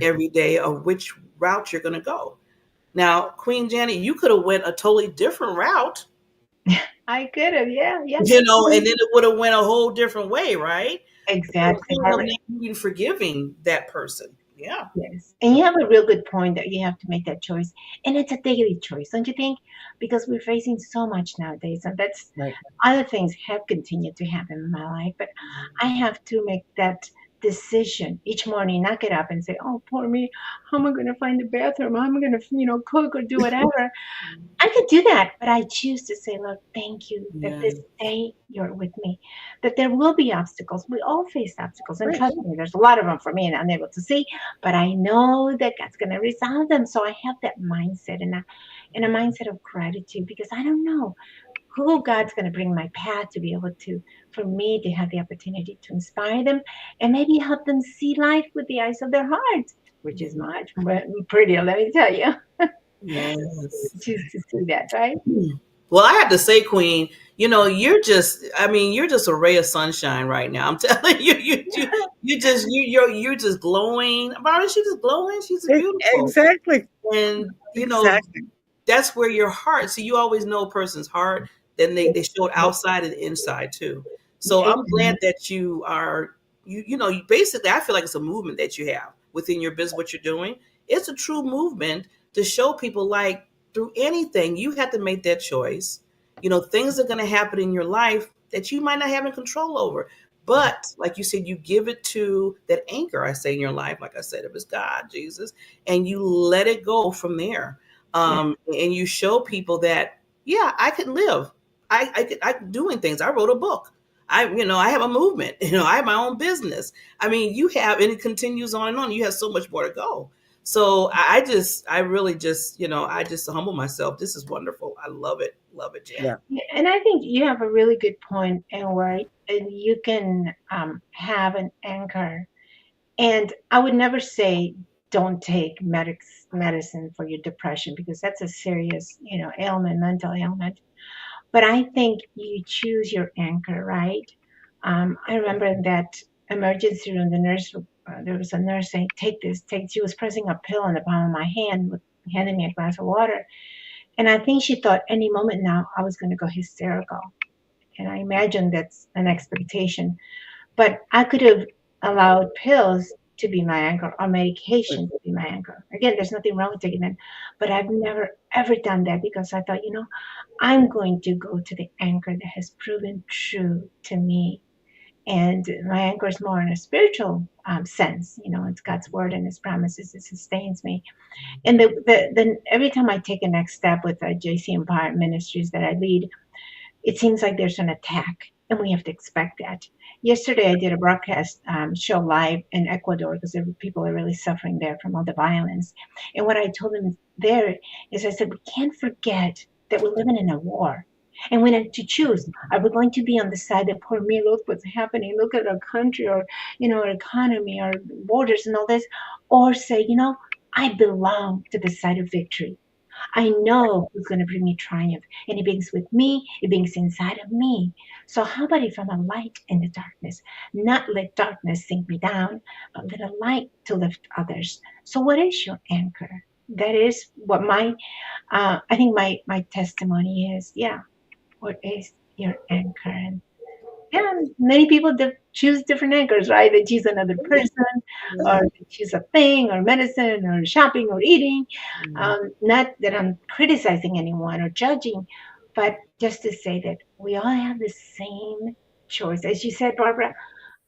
every day of which route you're going to go. Now, Queen Janet, you could have went a totally different route, I could have, yeah. and then it would have went a whole different way, right? Exactly, Instead of Barbara. maybe forgiving that person. Yeah. Yes. And you have a real good point that you have to make that choice. And it's a daily choice, don't you think? Because we're facing so much nowadays. And that's Right. other things have continued to happen in my life. But I have to make that decision each morning, not get up and say, oh, poor me. How am I going to find the bathroom? How am I going to, cook or do whatever? I could do that, but I choose to say, Lord, thank you that Yeah. this day you're with me, that there will be obstacles. We all face obstacles. And Right. trust me, there's a lot of them for me and I'm able to see, but I know that God's going to resolve them. So I have that mindset and a mindset of gratitude because I don't know who God's going to bring my path to be able to, for me to have the opportunity to inspire them and maybe help them see life with the eyes of their hearts, which is much prettier, let me tell you. Yes. Choose to see that, right? Well, I have to say, Queen, you're just a ray of sunshine right now. I'm telling you, you're just glowing. Barbara, she's just glowing. She's beautiful. Exactly. And, Exactly. that's where your heart, so you always know a person's heart, then they show it outside and inside too. So I'm glad that you are, basically, I feel like it's a movement that you have within your business, what you're doing. It's a true movement to show people, like, through anything, you have to make that choice. Things are going to happen in your life that you might not have in control over. But like you said, you give it to that anchor, I say, in your life, like I said, if it's God, Jesus, and you let it go from there. Yeah. And you show people that, yeah, I can live. I'm doing things. I wrote a book. I have a movement. I have my own business. I mean, you have, and it continues on and on. You have so much more to go. So I really just, I just humble myself. This is wonderful. I love it. Love it, Janet. Yeah. Yeah, and I think you have a really good point, and where and you can have an anchor. And I would never say don't take medicine for your depression, because that's a serious, ailment, mental ailment. But I think you choose your anchor, right? I remember in that emergency room, there was a nurse saying, "Take this, take." She was pressing a pill on the palm of my hand, handing me a glass of water, and I think she thought any moment now I was going to go hysterical. And I imagine that's an expectation. But I could have allowed pills to be my anchor, or medication to be my anchor. Again, there's nothing wrong with taking them, but I've never ever done that, because I thought, I'm going to go to the anchor that has proven true to me. And my anchor is more in a spiritual sense. It's God's word and His promises. It sustains me. And every time I take a next step with JC Empire Ministries that I lead, it seems like there's an attack, and we have to expect that. Yesterday, I did a broadcast show live in Ecuador, because people are really suffering there from all the violence. And what I told them there is, I said, we can't forget that we're living in a war. And we have to choose. Are we going to be on the side that, poor me, look what's happening, look at our country, or, our economy, our borders and all this, or say, I belong to the side of victory. I know who's going to bring me triumph, and it begins with me. It begins inside of me. So how about if I'm a light in the darkness? Not let darkness sink me down, but let a light to lift others. So what is your anchor? That is what I think my testimony is. Yeah, what is your anchor? And yeah, many people choose different anchors, right? They choose another person, or they choose a thing, or medicine, or shopping, or eating. Not that I'm criticizing anyone or judging, but just to say that we all have the same choice. As you said, Barbara,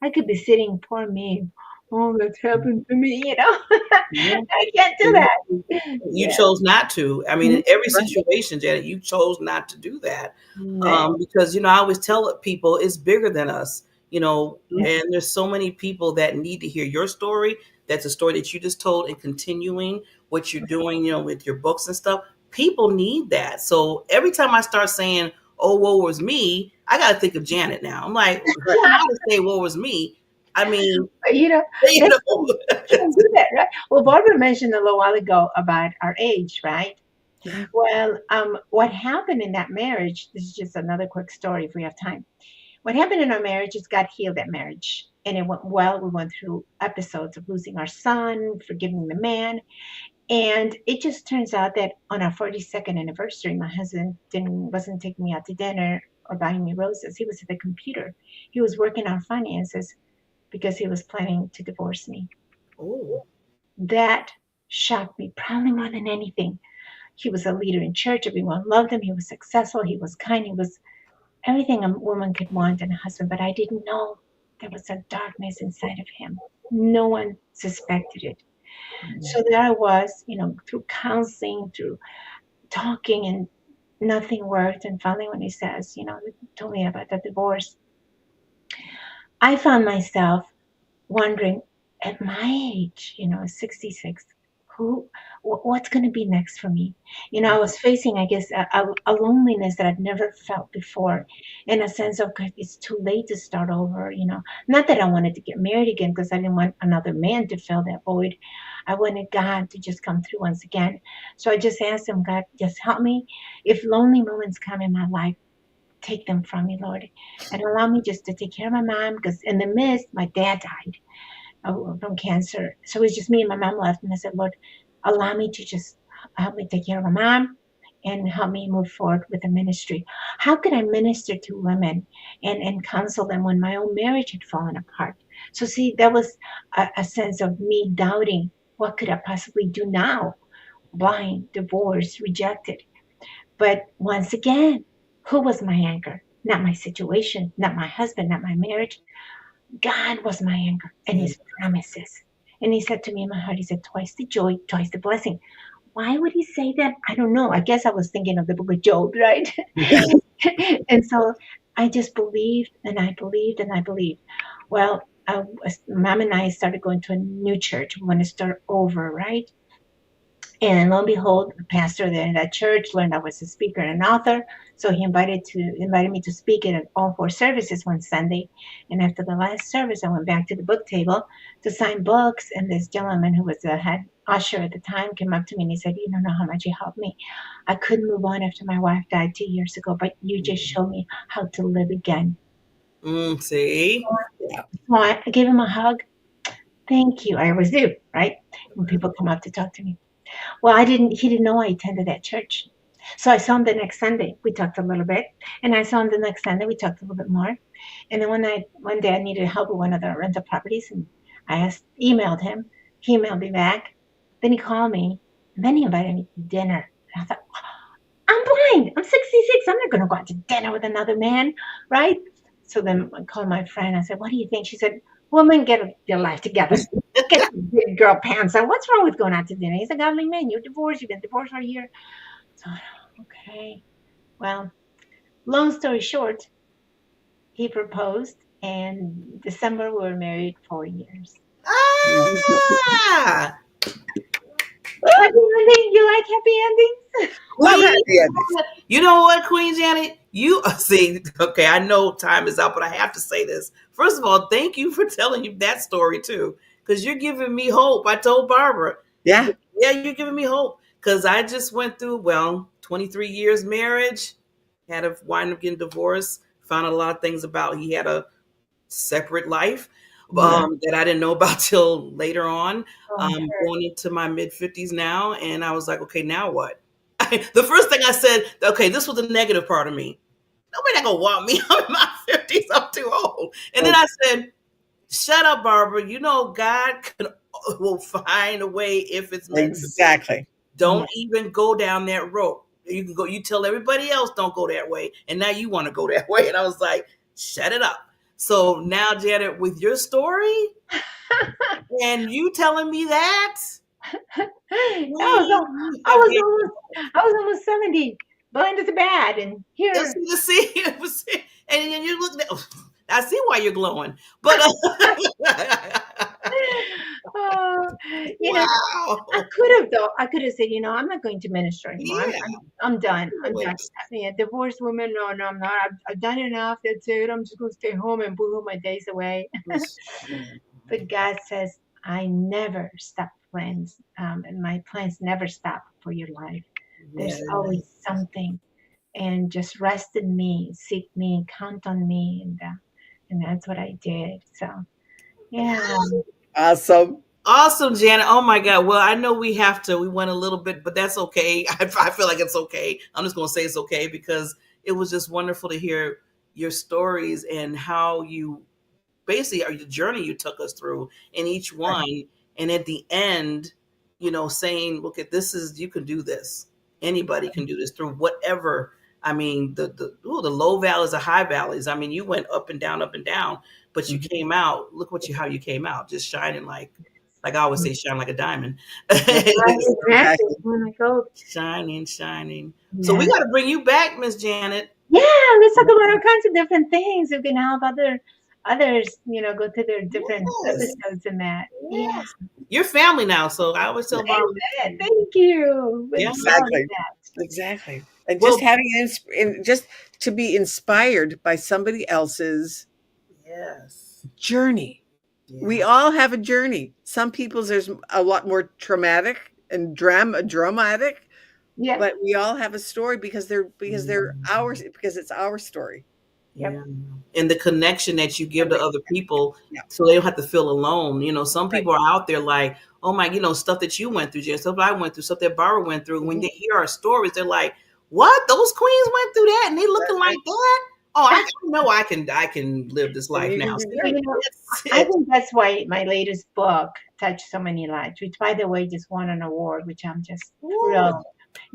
I could be sitting, poor me. Oh, that's happened to me, Yeah. I can't do that. You Yeah. chose not to. I mean, in every Right. situation, Janet, you chose not to do that. Right. Because, I always tell people it's bigger than us, Yeah. and there's so many people that need to hear your story. That's a story that you just told, and continuing what you're doing, with your books and stuff. People need that. So every time I start saying, oh, woe was me, I got to think of Janet now. I'm like, Right. who am I to say woe was me? I mean, But, you that's know. can't do that, right? Well, Barbara mentioned a little while ago about our age, right? Yeah. Well, what happened in that marriage, this is just another quick story if we have time. What happened in our marriage is God healed that marriage, and it went well. We went through episodes of losing our son, forgiving the man. And it just turns out that on our 42nd anniversary, my husband wasn't taking me out to dinner or buying me roses. He was at the computer. He was working on finances, because he was planning to divorce me. Oh, That shocked me, probably more than anything. He was a leader in church. Everyone loved him. He was successful. He was kind. He was everything a woman could want in a husband. But I didn't know there was a darkness inside of him. No one suspected it. So there I was, through counseling, through talking, and nothing worked. And finally, when he says, told me about the divorce, I found myself wondering, at my age, 66, what's going to be next for me? I was facing, I guess, a loneliness that I'd never felt before, in a sense of, God, it's too late to start over. Not that I wanted to get married again, because I didn't want another man to fill that void. I wanted God to just come through once again. So I just asked him, God, just help me. If lonely moments come in my life, take them from me, Lord, and allow me just to take care of my mom, because in the midst, my dad died from cancer. So it was just me and my mom left. And I said, Lord, allow me to just help me take care of my mom, and help me move forward with the ministry. How could I minister to women and counsel them when my own marriage had fallen apart? So see, that was a sense of me doubting What could I possibly do now? Blind, divorced, rejected. But once again, who was my anchor? Not my situation, not my husband, not my marriage. God was my anchor and his promises. And he said to me in my heart, he said, twice the joy, twice the blessing. Why would he say that? I don't know. I guess I was thinking of the book of Job, right? And so I just believed and I believed and I believed. Well, Mom and I started going to a new church. We want to start over, right? And lo and behold, the pastor there in that church learned I was a speaker and an author. So he invited me to speak at all 4 services one Sunday. And after the last service, I went back to the book table to sign books. And this gentleman who was the head usher at the time came up to me and he said, "You don't know how much you helped me. I couldn't move on after my wife died 2 years ago, but you just showed me how to live again." See? So I gave him a hug. Thank you. I always do, right? When people come up to talk to me. Well, he didn't know I attended that church. So I saw him the next Sunday. We talked a little bit. And I saw him the next Sunday. We talked a little bit more. And then one day I needed help with one of the rental properties. And I emailed him. He emailed me back. Then he called me. And then he invited me to dinner. And I thought, I'm blind. I'm 66. I'm not going to go out to dinner with another man, right? So then I called my friend. I said, what do you think? She said, woman, get your life together. Get your big girl pants on. What's wrong with going out to dinner? He's a godly man. You're divorced. You've been divorced for a year. So, okay. Well, long story short, he proposed, and December we were married 4 years. Ah! Happy ending? You like happy endings? Love happy endings. You know what, Queen Janet? You see, okay, I know time is up, but I have to say this. First of all, thank you for telling you that story too, because you're giving me hope. I told Barbara. Yeah. Yeah, you're giving me hope. Because I just went through, 23 years marriage, had to wind up getting divorced, found out a lot of things about he had a separate life that I didn't know about till later on. I'm going into my mid-50s now, and I was like, okay, now what? The first thing I said, okay, this was the negative part of me. Nobody not gonna want me. I'm in my 50s. I'm too old. And then I said, shut up, Barbara. You know, God will find a way if it's meant exactly. To be. Don't even go down that road. You can go. You tell everybody else don't go that way, and now you want to go that way. And I was like, shut it up. So now, Janet, with your story, and you telling me that, I was almost 70. Blind as a bat, and here. You see, and you look. I see why you're glowing, but you know, I could have said, I'm not going to minister anymore. Yeah. I'm done. I'm done. Yeah, divorced woman. No, I'm not. I've done enough. That's it. I'm just going to stay home and boo my days away. But God says, I never stop plans, and my plans never stop for your life. There's always something, and just rest in me, seek me, count on me, and that's what I did. So, yeah. Awesome, Janet. Oh my God. Well, I know we went a little bit, but that's okay. I feel like it's okay. I'm just going to say it's okay because it was just wonderful to hear your stories and how you basically the journey you took us through in each one. Right. And at the end, saying, look at you can do this. Anybody can do this through whatever. I mean, the low valleys, the high valleys. I mean, you went up and down, but you came out. Look how you came out, just shining like I always say, shine like a diamond. Shining. Yeah. So we got to bring you back, Miss Janet. Yeah, let's talk about all kinds of different things. We can help others, go to their different episodes and that. Yeah. You're family now, so I always tell Barbara. Thank you. Yeah, exactly. And just to be inspired by somebody else's journey. Yeah. We all have a journey. Some people's there's a lot more traumatic and dramatic. Yeah. But we all have a story because they're ours, because it's our story. Yeah. And the connection that you give to other people so they don't have to feel alone. Some people are out there like, oh my, stuff that you went through, Jen, stuff that I went through, stuff that Barbara went through. Mm-hmm. When they hear our stories, they're like, what? Those queens went through that and they looking like that? Oh, I know I can live this And life you now. can do See, great. that's I it. think that's why my latest book touched so many lives, which, by the way, just won an award, which I'm just Woo. thrilled.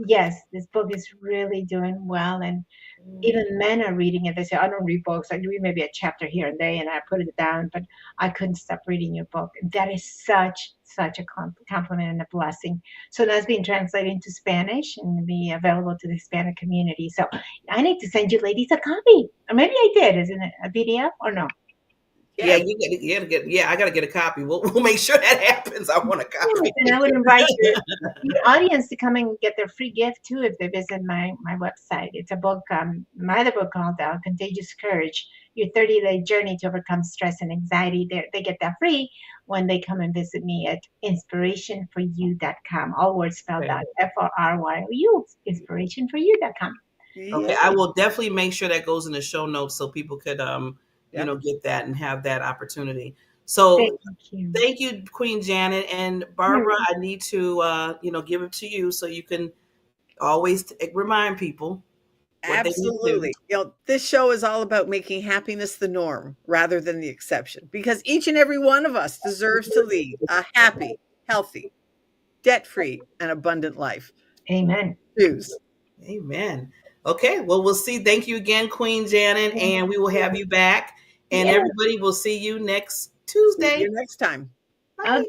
Yes, this book is really doing well, and even men are reading it. They say, I don't read books. I read maybe a chapter here and there, and I put it down, but I couldn't stop reading your book. And that is such a compliment and a blessing. So that's being translated into Spanish and be available to the Hispanic community. So I need to send you ladies a copy. Or maybe I did. Is it a PDF or no? Yeah, Yes, you gotta get. Yeah, I gotta get a copy. We'll make sure that happens. I want a Yes, copy. and I would invite your audience to come and get their free gift too if they visit my website. It's a book, my other book called Contagious Courage, Your 30-Day Journey to Overcome Stress and Anxiety. They get that free when they come and visit me at inspirationforyou.com. All words spelled Okay. out, FORYOU, inspirationforyou.com. Okay, yeah, I will definitely make sure that goes in the show notes so people could yep, get that and have that opportunity. Thank So you. thank you, Queen Janet and You're Barbara. I need to give it to you so you can always remind people what they need to do. absolutely. This show is all about making happiness the norm rather than the exception, because each and every one of us deserves to lead a happy, healthy, debt-free, and abundant life. Amen. Choose. Amen. Okay, well, we'll see. Thank you again, Queen Janet, and we will have you back. And Yes. everybody will see you next See Tuesday. you next time. Bye.